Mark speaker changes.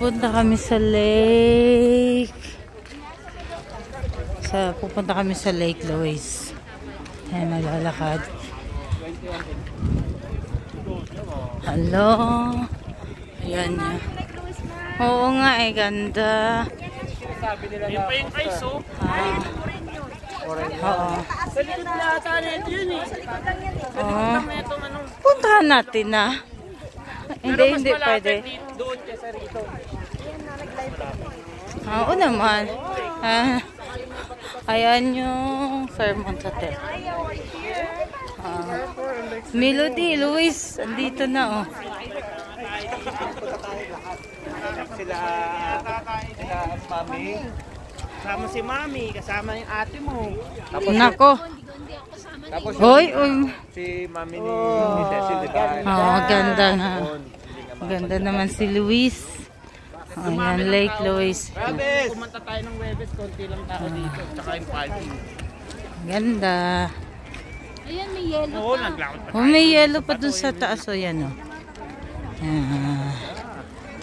Speaker 1: Punta kami sa lake. Pupunta kami sa Lake Louise. Ayan, naglalakad. Hello. Ayan niya. Oo nga eh, ganda.
Speaker 2: Yung pa yung ice, oh.
Speaker 1: Oo.
Speaker 2: Sa likod na ata na ito yun eh. Sa likod lang na itong anong...
Speaker 1: Puntahan natin na. Hindi pwede.
Speaker 2: Doon kesa rito.
Speaker 1: Oo naman. Ayan yung Fairmont Hotel. Melody, Luis, andito na oh.
Speaker 2: Sila Mami. Kasama si Mami, kasama yung ate mo.
Speaker 1: Tapos, nako.
Speaker 2: Tapos
Speaker 1: hoy,
Speaker 2: si Mami ni Cecil, diba?
Speaker 1: Ganda na. Ganda naman si Luis. Ayan, Lake Louise.
Speaker 2: Pumunta tayo ng Webes, konti lang tao dito. Tsaka yung parking.
Speaker 1: Ganda.
Speaker 3: Ayan, may yellow
Speaker 2: Oo,
Speaker 3: pa.
Speaker 2: naglakad pa.
Speaker 1: Oh, may yellow pa dun sa taas. O yan o. Ayan.